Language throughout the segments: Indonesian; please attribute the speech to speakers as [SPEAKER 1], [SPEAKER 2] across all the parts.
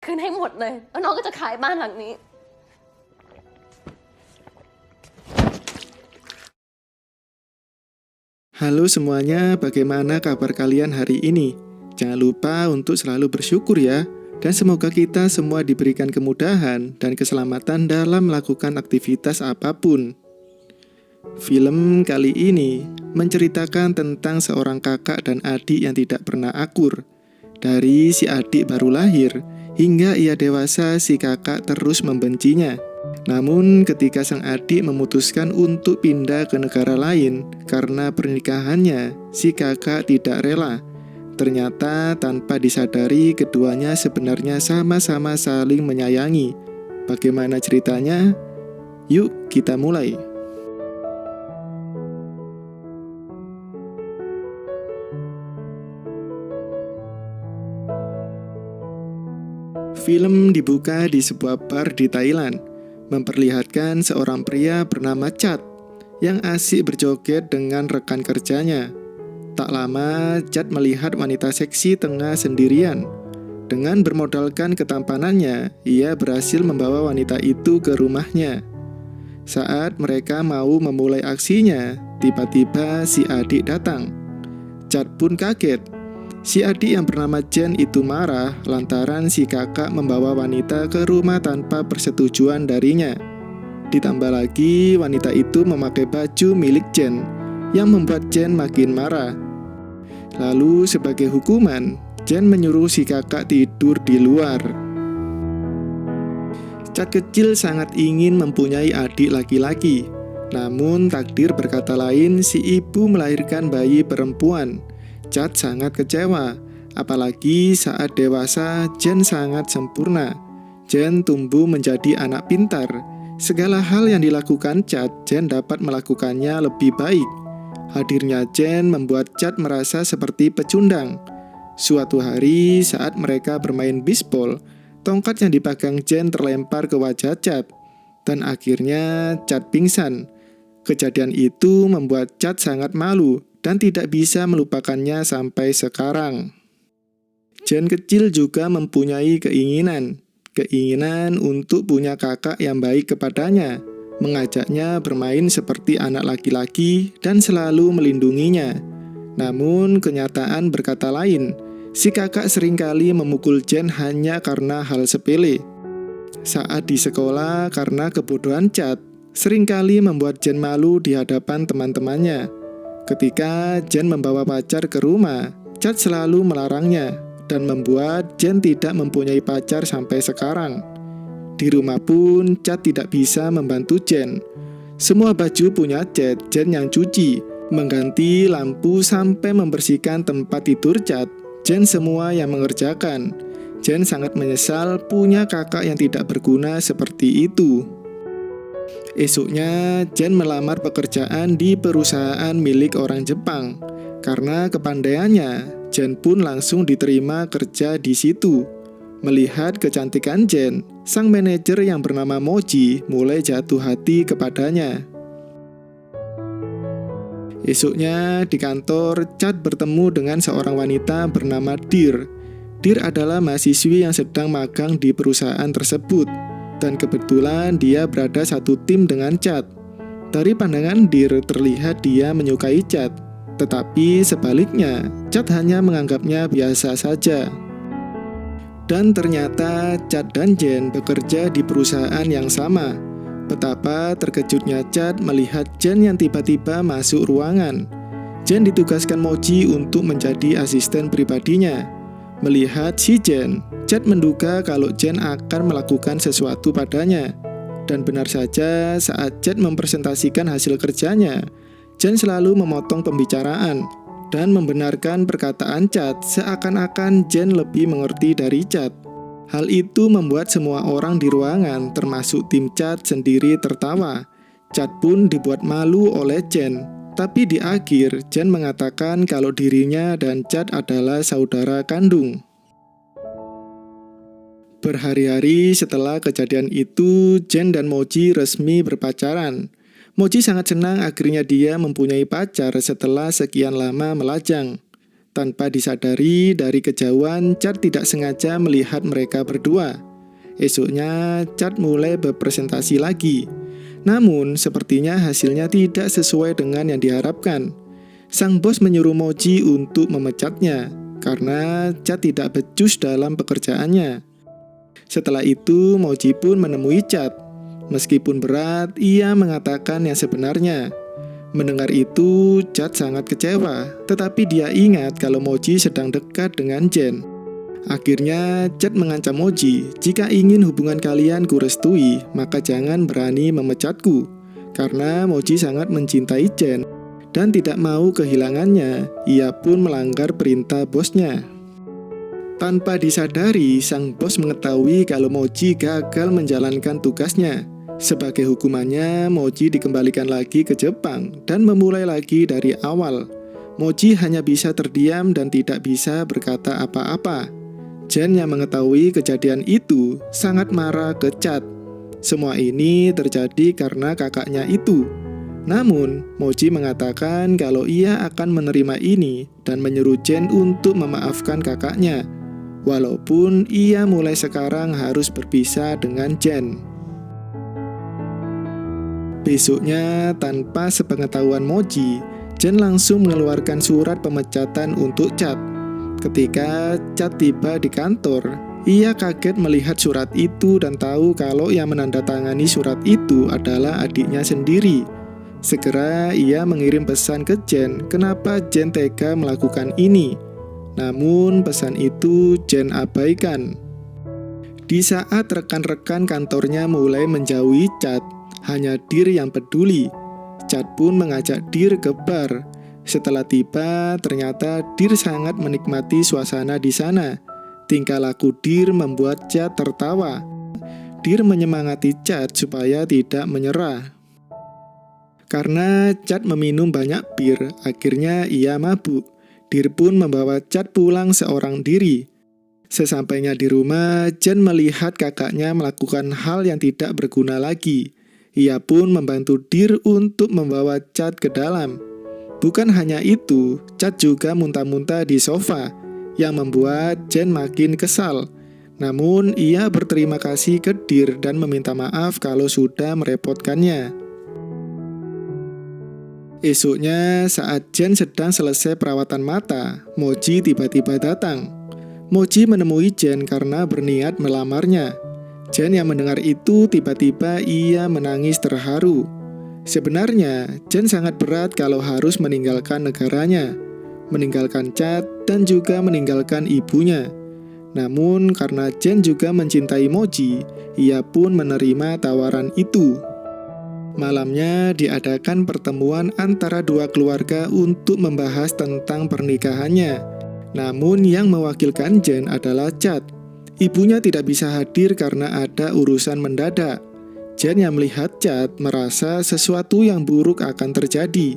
[SPEAKER 1] คืนให้หมดเลยแล้วน้องก็จะขายบ้านหลังนี้
[SPEAKER 2] Halo semuanya, bagaimana kabar kalian hari ini? Jangan lupa untuk selalu bersyukur ya. Dan semoga kita semua diberikan kemudahan dan keselamatan dalam melakukan aktivitas apapun. Film kali ini menceritakan tentang seorang kakak dan adik yang tidak pernah akur. Dari si adik baru lahir, hingga ia dewasa si kakak terus membencinya. Namun ketika sang adik memutuskan untuk pindah ke negara lain karena pernikahannya, si kakak tidak rela. Ternyata tanpa disadari keduanya sebenarnya sama-sama saling menyayangi. Bagaimana ceritanya? Yuk kita mulai. Film dibuka di sebuah bar di Thailand, memperlihatkan seorang pria bernama Chad yang asik berjoget dengan rekan kerjanya. Tak lama, Chad melihat wanita seksi tengah sendirian. Dengan bermodalkan ketampanannya, ia berhasil membawa wanita itu ke rumahnya. Saat mereka mau memulai aksinya, tiba-tiba si adik datang. Chad pun kaget. Si adik yang bernama Jen itu marah lantaran si kakak membawa wanita ke rumah tanpa persetujuan darinya. Ditambah lagi, wanita itu memakai baju milik Jen yang membuat Jen makin marah. Lalu sebagai hukuman, Jen menyuruh si kakak tidur di luar. Chad kecil sangat ingin mempunyai adik laki-laki. Namun takdir berkata lain, si ibu melahirkan bayi perempuan. Chad sangat kecewa, apalagi saat dewasa Jen sangat sempurna. Jen tumbuh menjadi anak pintar. Segala hal yang dilakukan Chad, Jen dapat melakukannya lebih baik. Hadirnya Jen membuat Chad merasa seperti pecundang. Suatu hari saat mereka bermain bisbol, tongkat yang dipegang Jen terlempar ke wajah Chad, dan akhirnya Chad pingsan. Kejadian itu membuat Chad sangat malu dan tidak bisa melupakannya sampai sekarang. Jen kecil juga mempunyai keinginan untuk punya kakak yang baik kepadanya, mengajaknya bermain seperti anak laki-laki dan selalu melindunginya. Namun kenyataan berkata lain, si kakak seringkali memukul Jen hanya karena hal sepele. Saat di sekolah, karena kebodohan Chad, seringkali membuat Jen malu di hadapan teman-temannya. Ketika Jen membawa pacar ke rumah, Chad selalu melarangnya dan membuat Jen tidak mempunyai pacar sampai sekarang. Di rumah pun Chad tidak bisa membantu Jen. Semua baju punya Jen yang cuci, mengganti lampu sampai membersihkan tempat tidur Chad. Jen semua yang mengerjakan. Jen sangat menyesal punya kakak yang tidak berguna seperti itu. Esoknya, Jen melamar pekerjaan di perusahaan milik orang Jepang. Karena kepandaiannya, Jen pun langsung diterima kerja di situ. Melihat kecantikan Jen, sang manajer yang bernama Moji mulai jatuh hati kepadanya. Esoknya di kantor, Chad bertemu dengan seorang wanita bernama Dear. Dear adalah mahasiswi yang sedang magang di perusahaan tersebut. Dan kebetulan dia berada satu tim dengan Chad. Dari pandangan Dear terlihat dia menyukai Chad, tetapi sebaliknya Chad hanya menganggapnya biasa saja. Dan ternyata Chad dan Jen bekerja di perusahaan yang sama. Betapa terkejutnya Chad melihat Jen yang tiba-tiba masuk ruangan. Jen ditugaskan Moji untuk menjadi asisten pribadinya. Melihat si Jen, Chad menduga kalau Jen akan melakukan sesuatu padanya. Dan benar saja, saat Chad mempresentasikan hasil kerjanya, Jen selalu memotong pembicaraan dan membenarkan perkataan Chad seakan-akan Jen lebih mengerti dari Chad. Hal itu membuat semua orang di ruangan, termasuk tim Chad sendiri tertawa. Chad pun dibuat malu oleh Jen. Tapi di akhir, Jen mengatakan kalau dirinya dan Chad adalah saudara kandung. Berhari-hari setelah kejadian itu, Jen dan Moji resmi berpacaran. Moji sangat senang akhirnya dia mempunyai pacar setelah sekian lama melajang. Tanpa disadari, dari kejauhan Chad tidak sengaja melihat mereka berdua. Esoknya Chad mulai berpresentasi lagi. Namun sepertinya hasilnya tidak sesuai dengan yang diharapkan. Sang bos menyuruh Moji untuk memecatnya karena Chad tidak becus dalam pekerjaannya. Setelah itu Moji pun menemui Chad. Meskipun berat, ia mengatakan yang sebenarnya. Mendengar itu, Chad sangat kecewa, tetapi dia ingat kalau Moji sedang dekat dengan Jen. Akhirnya, Chad mengancam Moji, jika ingin hubungan kalian kurestui, maka jangan berani memecatku. Karena Moji sangat mencintai Jen dan tidak mau kehilangannya, ia pun melanggar perintah bosnya. Tanpa disadari, sang bos mengetahui kalau Moji gagal menjalankan tugasnya. Sebagai hukumannya, Moji dikembalikan lagi ke Jepang dan memulai lagi dari awal. Moji hanya bisa terdiam dan tidak bisa berkata apa-apa. Jen yang mengetahui kejadian itu sangat marah ke Chad. Semua ini terjadi karena kakaknya itu. Namun, Moji mengatakan kalau ia akan menerima ini dan menyuruh Jen untuk memaafkan kakaknya. Walaupun ia mulai sekarang harus berpisah dengan Jen. Besoknya, tanpa sepengetahuan Moji, Jen langsung mengeluarkan surat pemecatan untuk Chad. Ketika Chad tiba di kantor, ia kaget melihat surat itu dan tahu kalau yang menandatangani surat itu adalah adiknya sendiri. Segera ia mengirim pesan ke Jen kenapa Jen tega melakukan ini. Namun pesan itu Jen abaikan. Di saat rekan-rekan kantornya mulai menjauhi Chad, hanya Dir yang peduli. Chad pun mengajak Dir ke bar. Setelah tiba, ternyata Dir sangat menikmati suasana di sana. Tingkah laku Dir membuat Chad tertawa. Dir menyemangati Chad supaya tidak menyerah. Karena Chad meminum banyak bir, akhirnya ia mabuk. Dir pun membawa Chad pulang seorang diri. Sesampainya di rumah, Jen melihat kakaknya melakukan hal yang tidak berguna lagi. Ia pun membantu Dir untuk membawa Chad ke dalam. Bukan hanya itu, Chad juga muntah-muntah di sofa, yang membuat Jen makin kesal. Namun, ia berterima kasih ke Dir dan meminta maaf kalau sudah merepotkannya. Esoknya, saat Jen sedang selesai perawatan mata, Moji tiba-tiba datang. Moji menemui Jen karena berniat melamarnya. Jen yang mendengar itu tiba-tiba ia menangis terharu. Sebenarnya, Jen sangat berat kalau harus meninggalkan negaranya, meninggalkan Chad dan juga meninggalkan ibunya. Namun karena Jen juga mencintai Moji, ia pun menerima tawaran itu. Malamnya diadakan pertemuan antara dua keluarga untuk membahas tentang pernikahannya. Namun yang mewakilkan Jen adalah Chad. Ibunya tidak bisa hadir karena ada urusan mendadak. Jen yang melihat Chad merasa sesuatu yang buruk akan terjadi.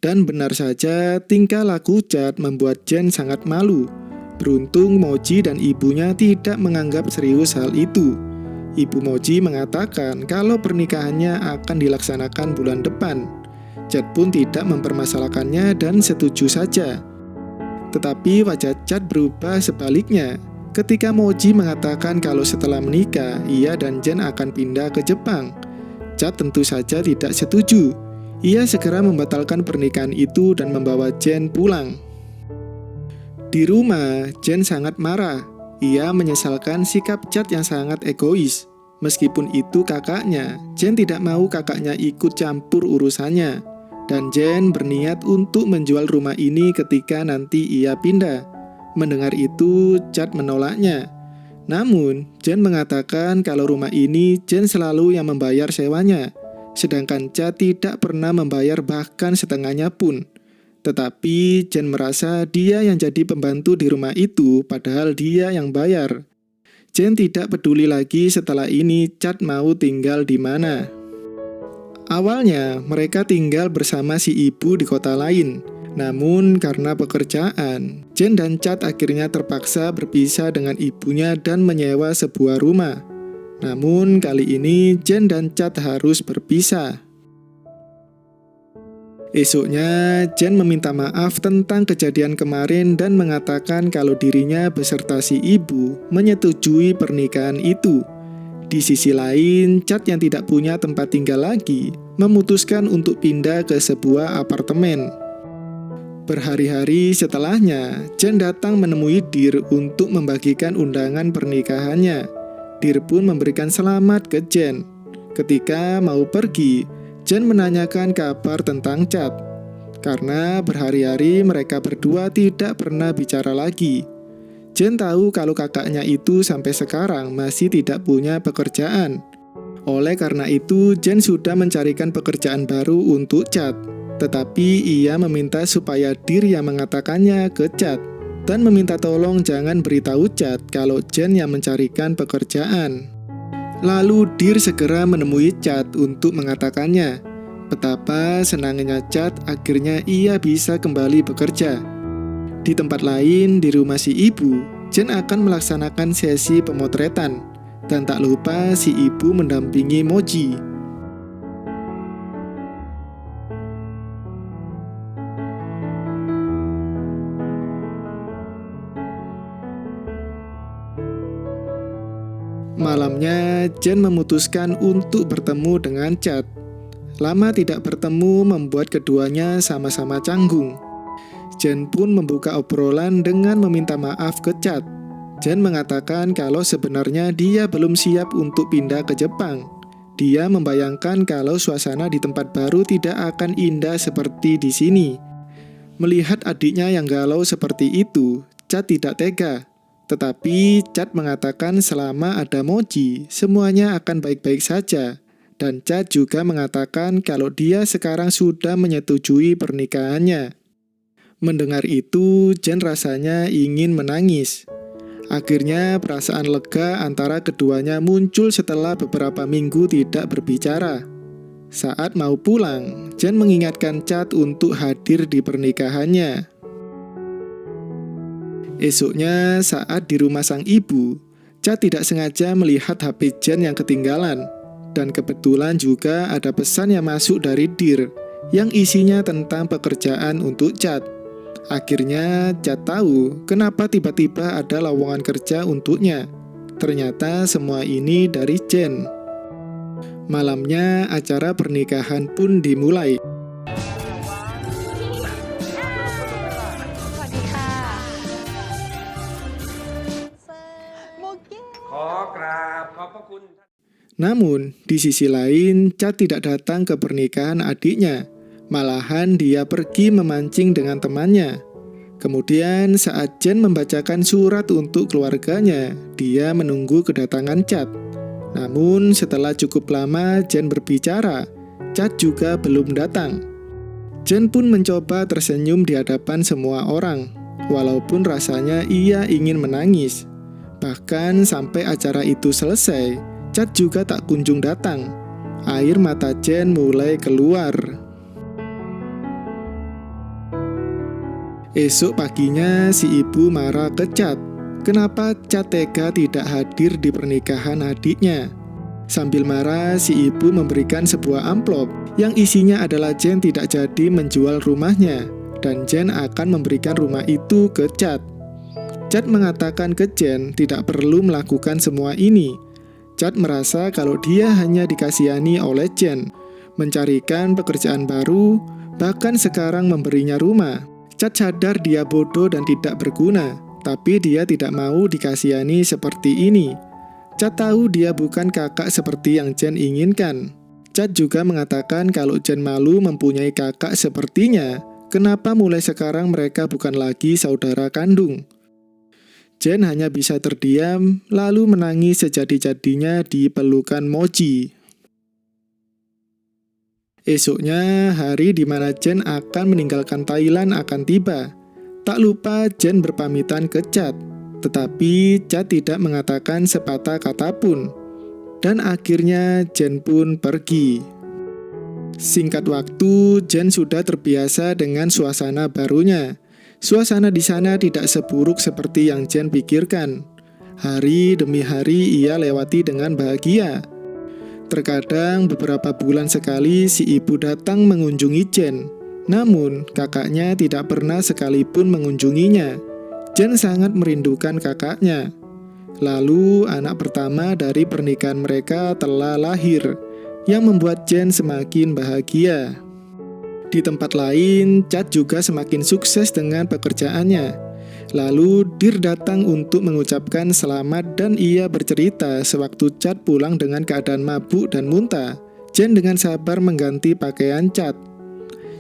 [SPEAKER 2] Dan benar saja, tingkah laku Chad membuat Jen sangat malu. Beruntung Moji dan ibunya tidak menganggap serius hal itu. Ibu Moji mengatakan kalau pernikahannya akan dilaksanakan bulan depan. Chad pun tidak mempermasalahkannya dan setuju saja. Tetapi wajah Chad berubah sebaliknya. Ketika Moji mengatakan kalau setelah menikah, ia dan Jen akan pindah ke Jepang. Chad tentu saja tidak setuju. Ia segera membatalkan pernikahan itu dan membawa Jen pulang. Di rumah, Jen sangat marah. Ia menyesalkan sikap Chad yang sangat egois. Meskipun itu kakaknya, Jen tidak mau kakaknya ikut campur urusannya. Dan Jen berniat untuk menjual rumah ini ketika nanti ia pindah. Mendengar itu, Chad menolaknya. Namun, Jen mengatakan kalau rumah ini Jen selalu yang membayar sewanya. Sedangkan Chad tidak pernah membayar bahkan setengahnya pun. Tetapi Jen merasa dia yang jadi pembantu di rumah itu padahal dia yang bayar. Jen tidak peduli lagi setelah ini Chad mau tinggal di mana. Awalnya mereka tinggal bersama si ibu di kota lain. Namun karena pekerjaan, Jen dan Chad akhirnya terpaksa berpisah dengan ibunya dan menyewa sebuah rumah. Namun kali ini Jen dan Chad harus berpisah. Esoknya, Jen meminta maaf tentang kejadian kemarin dan mengatakan kalau dirinya beserta si ibu menyetujui pernikahan itu. Di sisi lain, Chad yang tidak punya tempat tinggal lagi memutuskan untuk pindah ke sebuah apartemen. Berhari-hari setelahnya, Jen datang menemui Dear untuk membagikan undangan pernikahannya. Dear pun memberikan selamat ke Jen. Ketika mau pergi, Jen menanyakan kabar tentang Chad. Karena berhari-hari mereka berdua tidak pernah bicara lagi. Jen tahu kalau kakaknya itu sampai sekarang masih tidak punya pekerjaan. Oleh karena itu, Jen sudah mencarikan pekerjaan baru untuk Chad. Tetapi ia meminta supaya Dear yang mengatakannya ke Chad dan meminta tolong jangan beritahu Chad kalau Jen yang mencarikan pekerjaan. Lalu Dear segera menemui Chad untuk mengatakannya betapa senangnya Chad akhirnya ia bisa kembali bekerja. Di tempat lain, di rumah si ibu, Jen akan melaksanakan sesi pemotretan. Dan tak lupa si ibu mendampingi Moji. Malamnya, Jen memutuskan untuk bertemu dengan Chad. Lama tidak bertemu membuat keduanya sama-sama canggung. Jen pun membuka obrolan dengan meminta maaf ke Chad. Jen mengatakan kalau sebenarnya dia belum siap untuk pindah ke Jepang. Dia membayangkan kalau suasana di tempat baru tidak akan indah seperti di sini. Melihat adiknya yang galau seperti itu, Chad tidak tega. Tetapi Chad mengatakan selama ada Moji, semuanya akan baik-baik saja. Dan Chad juga mengatakan kalau dia sekarang sudah menyetujui pernikahannya. Mendengar itu, Jen rasanya ingin menangis. Akhirnya perasaan lega antara keduanya muncul setelah beberapa minggu tidak berbicara. Saat mau pulang, Jen mengingatkan Chad untuk hadir di pernikahannya. Esoknya, saat di rumah sang ibu, Chad tidak sengaja melihat HP Jen yang ketinggalan. Dan kebetulan juga ada pesan yang masuk dari Dear, yang isinya tentang pekerjaan untuk Chad. Akhirnya, Chad tahu kenapa tiba-tiba ada lowongan kerja untuknya. Ternyata semua ini dari Jen. Malamnya, acara pernikahan pun dimulai. Namun, di sisi lain, Chad tidak datang ke pernikahan adiknya. Malahan dia pergi memancing dengan temannya. Kemudian saat Jen membacakan surat untuk keluarganya, dia menunggu kedatangan Chad. Namun setelah cukup lama Jen berbicara, Chad juga belum datang. Jen pun mencoba tersenyum di hadapan semua orang, walaupun rasanya ia ingin menangis. Bahkan sampai acara itu selesai, Chad juga tak kunjung datang. Air mata Jen mulai keluar. Esok paginya si ibu marah ke Chad. Kenapa Chad tega tidak hadir di pernikahan adiknya? Sambil marah, si ibu memberikan sebuah amplop yang isinya adalah Jen tidak jadi menjual rumahnya dan Jen akan memberikan rumah itu ke Chad. Chad mengatakan ke Jen tidak perlu melakukan semua ini. Chad merasa kalau dia hanya dikasihani oleh Jen, mencarikan pekerjaan baru, bahkan sekarang memberinya rumah. Chad sadar dia bodoh dan tidak berguna, tapi dia tidak mau dikasihani seperti ini. Chad tahu dia bukan kakak seperti yang Jen inginkan. Chad juga mengatakan kalau Jen malu mempunyai kakak sepertinya, kenapa mulai sekarang mereka bukan lagi saudara kandung. Jen hanya bisa terdiam, lalu menangis sejadi-jadinya di pelukan Moji. Esoknya, hari di mana Jen akan meninggalkan Thailand akan tiba. Tak lupa Jen berpamitan ke Chad, tetapi Chad tidak mengatakan sepatah kata pun. Dan akhirnya Jen pun pergi. Singkat waktu, Jen sudah terbiasa dengan suasana barunya. Suasana di sana tidak seburuk seperti yang Jen pikirkan. Hari demi hari ia lewati dengan bahagia. Terkadang beberapa bulan sekali si ibu datang mengunjungi Jen. Namun kakaknya tidak pernah sekalipun mengunjunginya. Jen sangat merindukan kakaknya. Lalu anak pertama dari pernikahan mereka telah lahir, yang membuat Jen semakin bahagia. Di tempat lain, Chad juga semakin sukses dengan pekerjaannya. Lalu Dear datang untuk mengucapkan selamat dan ia bercerita sewaktu Chad pulang dengan keadaan mabuk dan muntah. Jen dengan sabar mengganti pakaian Chad.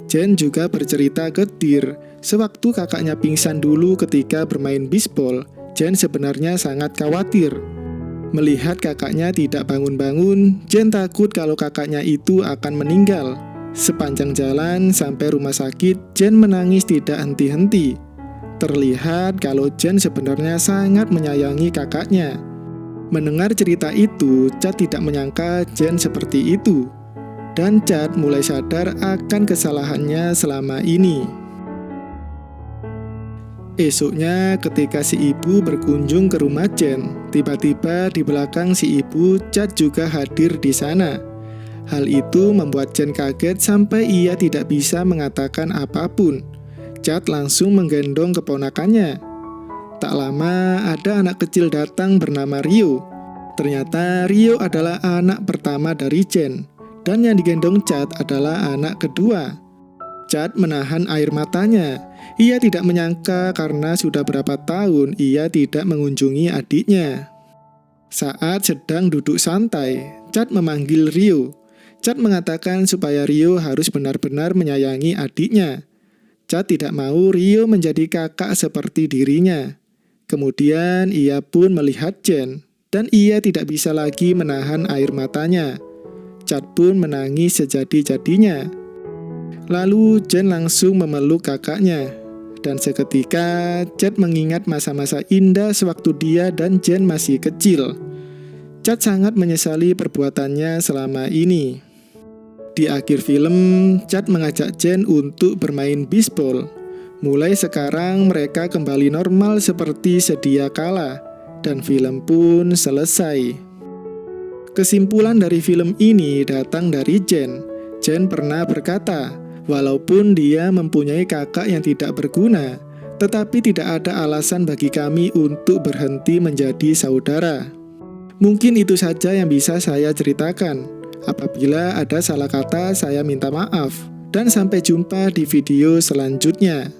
[SPEAKER 2] Jen juga bercerita ke Dear sewaktu kakaknya pingsan dulu ketika bermain bisbol. Jen sebenarnya sangat khawatir. Melihat kakaknya tidak bangun-bangun, Jen takut kalau kakaknya itu akan meninggal. Sepanjang jalan sampai rumah sakit, Jen menangis tidak henti-henti. Terlihat kalau Jen sebenarnya sangat menyayangi kakaknya. Mendengar cerita itu, Chad tidak menyangka Jen seperti itu. Dan Chad mulai sadar akan kesalahannya selama ini. Esoknya ketika si ibu berkunjung ke rumah Jen, tiba-tiba di belakang si ibu, Chad juga hadir di sana. Hal itu membuat Jen kaget sampai ia tidak bisa mengatakan apapun. Chad langsung menggendong keponakannya. Tak lama ada anak kecil datang bernama Rio. Ternyata Rio adalah anak pertama dari Jen, dan yang digendong Chad adalah anak kedua. Chad menahan air matanya. Ia tidak menyangka karena sudah berapa tahun ia tidak mengunjungi adiknya. Saat sedang duduk santai, Chad memanggil Rio. Chad mengatakan supaya Rio harus benar-benar menyayangi adiknya. Chad tidak mau Rio menjadi kakak seperti dirinya. Kemudian ia pun melihat Jen, dan ia tidak bisa lagi menahan air matanya. Chad pun menangis sejadi-jadinya. Lalu Jen langsung memeluk kakaknya. Dan seketika Chad mengingat masa-masa indah sewaktu dia dan Jen masih kecil. Chad sangat menyesali perbuatannya selama ini. Di akhir film, Chad mengajak Jen untuk bermain bisbol. Mulai sekarang mereka kembali normal seperti sedia kala, dan film pun selesai. Kesimpulan dari film ini datang dari Jen. Jen pernah berkata, walaupun dia mempunyai kakak yang tidak berguna, tetapi tidak ada alasan bagi kami untuk berhenti menjadi saudara. Mungkin itu saja yang bisa saya ceritakan. Apabila ada salah kata, saya minta maaf. Dan sampai jumpa di video selanjutnya.